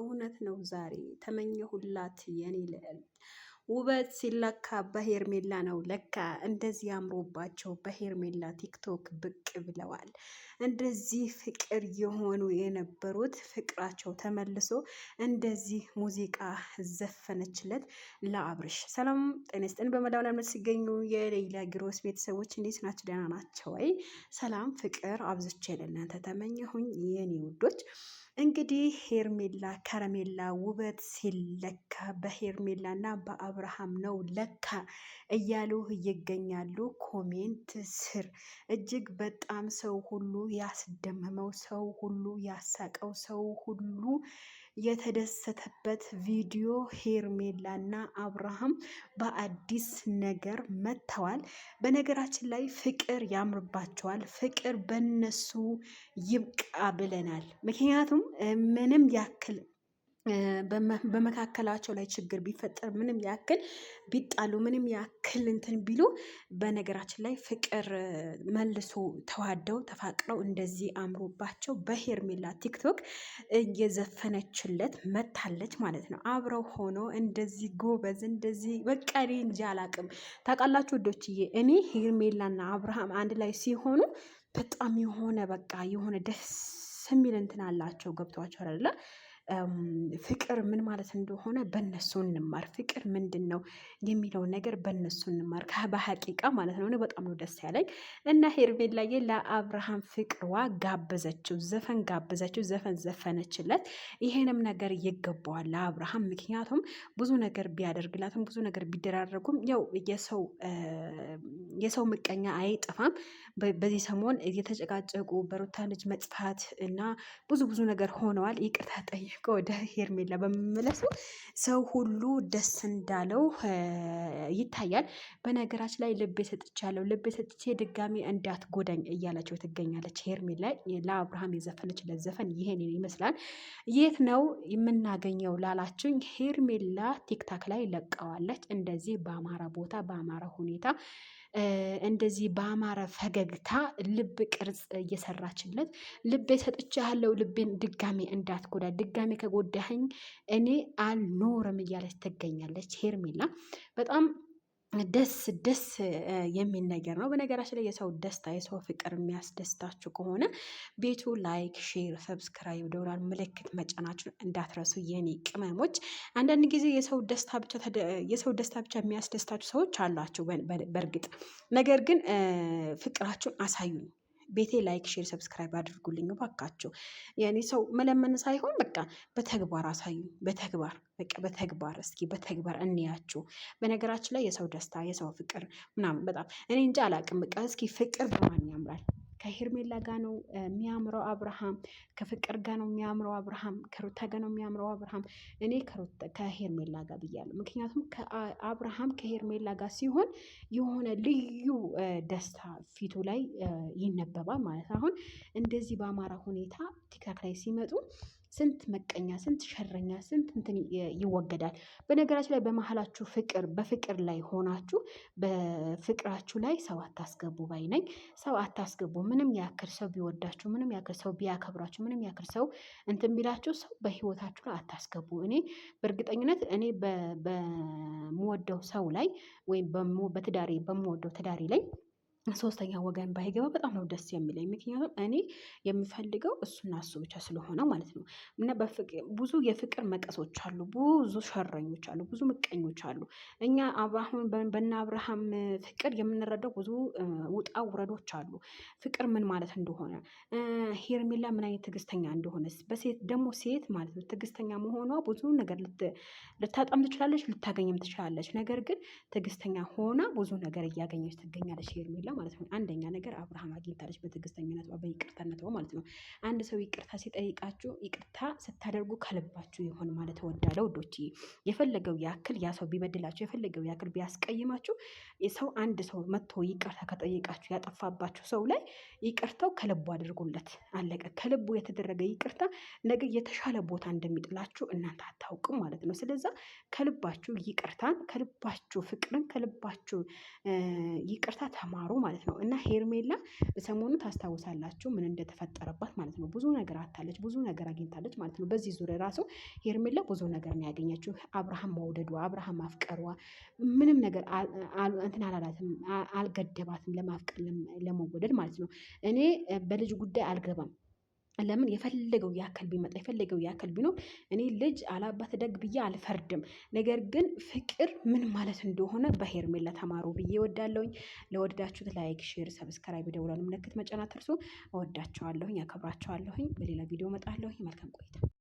እውነት ነው። ዛሬ ተመኘሁላት የኔ ልዕልት። ውበት ሲለካ በሄርሜላ ነው ለካ። እንደዚህ አምሮባቸው በሄርሜላ ቲክቶክ ብቅ ብለዋል። እንደዚህ ፍቅር የሆኑ የነበሩት ፍቅራቸው ተመልሶ እንደዚህ ሙዚቃ ዘፈነችለት ለአብርሽ። ሰላም ጤና ይስጥልን። በመላው ዓለም ሲገኙ የሌላ ግሮስ ቤተሰቦች እንዴት ናቸው? ደህና ናቸው ወይ? ሰላም ፍቅር አብዝቼ ለእናንተ ተመኘሁኝ የኔ ውዶች። እንግዲህ ሄርሜላ ከረሜላ ውበት ሲለካ በሄርሜላ እና በአብርሃም ነው ለካ እያሉ ይገኛሉ። ኮሜንት ስር እጅግ በጣም ሰው ሁሉ ያስደመመው፣ ሰው ሁሉ ያሳቀው፣ ሰው ሁሉ የተደሰተበት ቪዲዮ ሄርሜላ እና አብርሃም በአዲስ ነገር መጥተዋል። በነገራችን ላይ ፍቅር ያምርባቸዋል። ፍቅር በነሱ ይብቃ ብለናል። ምክንያቱም ምንም ያክል በመካከላቸው ላይ ችግር ቢፈጠር፣ ምንም ያክል ቢጣሉ፣ ምንም ያክል እንትን ቢሉ፣ በነገራችን ላይ ፍቅር መልሶ ተዋደው ተፋቅረው እንደዚህ አምሮባቸው በሄርሜላ ቲክቶክ እየዘፈነችለት መታለች ማለት ነው። አብረው ሆኖ እንደዚህ ጎበዝ፣ እንደዚህ በቃ እኔ እንጂ አላቅም። ታውቃላችሁ ወዶችዬ፣ እኔ ሄርሜላና አብርሃም አንድ ላይ ሲሆኑ በጣም የሆነ በቃ የሆነ ደስ የሚል እንትን አላቸው። ገብቷቸው አይደለ? ፍቅር ምን ማለት እንደሆነ በእነሱ እንማር። ፍቅር ምንድን ነው የሚለውን ነገር በእነሱ እንማር፣ በሀቂቃ ማለት ነው። በጣም ነው ደስ ያለኝ እና ሄርሜላዬ ለአብርሃም ፍቅሯ ጋበዘችው፣ ዘፈን ጋበዘችው፣ ዘፈን ዘፈነችለት። ይሄንም ነገር ይገባዋል ለአብርሃም። ምክንያቱም ብዙ ነገር ቢያደርግላትም ብዙ ነገር ቢደራረጉም ያው የሰው ምቀኛ አይጠፋም። በዚህ ሰሞን እየተጨቃጨቁ በሩታ ልጅ መጥፋት እና ብዙ ነገር ሆነዋል። ይቅርታ ጠይቆ ወደ ሄርሜላ በመመለሱ ሰው ሁሉ ደስ እንዳለው ይታያል። በነገራችን ላይ ልቤ ሰጥቻለሁ፣ ልቤ ሰጥቼ ድጋሚ እንዳትጎዳኝ እያለችው ትገኛለች ሄርሜላ። ለአብርሃም የዘፈነችለት ዘፈን ይሄን ይመስላል። የት ነው የምናገኘው ላላችሁኝ፣ ሄርሜላ ቲክታክ ላይ ለቀዋለች። እንደዚህ በአማራ ቦታ በአማራ ሁኔታ እንደዚህ በአማረ ፈገግታ ልብ ቅርጽ እየሰራችለት፣ ልቤ ሰጥቻለሁ፣ ልቤን ድጋሜ እንዳትጎዳ፣ ድጋሜ ከጎዳኸኝ እኔ አልኖርም እያለች ትገኛለች ሄርሜላ። በጣም ደስ የሚል ነገር ነው። በነገራችን ላይ የሰው ደስታ የሰው ፍቅር የሚያስደስታችሁ ከሆነ ቤቱ ላይክ፣ ሼር፣ ሰብስክራይብ ደውላል ምልክት መጫናችሁን እንዳትረሱ የኔ ቅመሞች። አንዳንድ ጊዜ የሰው ደስታ ብቻ የሚያስደስታችሁ ሰዎች አላችሁ በእርግጥ። ነገር ግን ፍቅራችሁን አሳዩኝ። ቤቴ ላይክ፣ ሼር፣ ሰብስክራይብ አድርጉልኝ ባካችሁ። የኔ ሰው መለመን ሳይሆን በቃ በተግባር አሳዩ። በተግባር እስኪ በተግባር እንያችሁ። በነገራችን ላይ የሰው ደስታ የሰው ፍቅር ምናምን በጣም እኔ እንጃ አላቅም። በቃ እስኪ ፍቅር በማን ያምራል? ከሄርሜላ ጋር ነው የሚያምረው አብርሃም? ከፍቅር ጋር ነው የሚያምረው አብርሃም? ከሩታ ጋር ነው የሚያምረው አብርሃም? እኔ ከሄርሜላ ጋር ብያለሁ። ምክንያቱም ከአብርሃም ከሄርሜላ ጋር ሲሆን የሆነ ልዩ ደስታ ፊቱ ላይ ይነበባል ማለት ነው። አሁን እንደዚህ በአማራ ሁኔታ ቲክታክ ላይ ሲመጡ ስንት መቀኛ፣ ስንት ሸረኛ፣ ስንት እንትን ይወገዳል። በነገራችን ላይ በመሀላችሁ በፍቅር ላይ ሆናችሁ በፍቅራችሁ ላይ ሰው አታስገቡ ባይ ነኝ። ሰው አታስገቡ። ምንም ያክል ሰው ቢወዳችሁ፣ ምንም ያክል ሰው ቢያከብራችሁ፣ ምንም ያክል ሰው እንትን ቢላችሁ ሰው በህይወታችሁ ላይ አታስገቡ። እኔ በእርግጠኝነት እኔ በምወደው ሰው ላይ ወይም በትዳሬ በምወደው ትዳሬ ላይ ሶስተኛ ወገን ባይገባ በጣም ነው ደስ የሚለኝ። ምክንያቱም እኔ የምፈልገው እሱና እሱ ብቻ ስለሆነ ማለት ነው። እና ብዙ የፍቅር መቀሶች አሉ፣ ብዙ ሸረኞች አሉ፣ ብዙ ምቀኞች አሉ። እኛ አሁን በእነ አብርሃም ፍቅር የምንረዳው ብዙ ውጣ ውረዶች አሉ። ፍቅር ምን ማለት እንደሆነ፣ ሄርሜላ ምን አይነት ትዕግስተኛ እንደሆነ፣ በሴት ደግሞ ሴት ማለት ነው ትዕግስተኛ መሆኗ ብዙ ነገር ልታጣም ትችላለች፣ ልታገኝም ትችላለች። ነገር ግን ትዕግስተኛ ሆና ብዙ ነገር እያገኘች ትገኛለች ሄርሜላ ማለት ነው። አንደኛ ነገር አብርሃም አግኝታለች በትዕግስተኝነቷ በይቅርታነቷ ማለት ነው። አንድ ሰው ይቅርታ ሲጠይቃችሁ ይቅርታ ስታደርጉ ከልባችሁ ይሆን ማለት እወዳለሁ ውዶች። የፈለገው ያክል ያ ሰው ቢበድላችሁ፣ የፈለገው ያክል ቢያስቀይማችሁ፣ አንድ ሰው መጥቶ ይቅርታ ከጠየቃችሁ ያጠፋባችሁ ሰው ላይ ይቅርታው ከልቡ አድርጉለት። አለቀ። ከልቡ የተደረገ ይቅርታ ነገ የተሻለ ቦታ እንደሚጥላችሁ እናንተ አታውቅም ማለት ነው። ስለዛ ከልባችሁ ይቅርታን፣ ከልባችሁ ፍቅርን፣ ከልባችሁ ይቅርታ ተማሩ ማለት ነው። እና ሄርሜላ በሰሞኑ ታስታውሳላችሁ ምን እንደተፈጠረባት ማለት ነው። ብዙ ነገር አታለች፣ ብዙ ነገር አግኝታለች ማለት ነው። በዚህ ዙሪያ ራሱ ሄርሜላ ብዙ ነገር ነው ያገኘችው። አብርሃም መውደዷ፣ አብርሃም ማፍቀሯ ምንም ነገር እንትን አላላትም፣ አልገደባትም ለማፍቀር ለመወደድ ማለት ነው። እኔ በልጅ ጉዳይ አልገባም። ለምን የፈለገው ያክል ቢመጣ የፈለገው ያክል ቢኖር እኔ ልጅ አላባት ደግ ብዬ አልፈርድም። ነገር ግን ፍቅር ምን ማለት እንደሆነ በሄርሜላ ተማሩ ብዬ እወዳለሁኝ። ለወደዳችሁት ላይክ፣ ሼር፣ ሰብስክራይብ ደውላሉ ምልክት መጫን አትርሱ። እወዳቸዋለሁኝ፣ አከብራቸዋለሁኝ። በሌላ ቪዲዮ እመጣለሁኝ። መልካም ቆይታ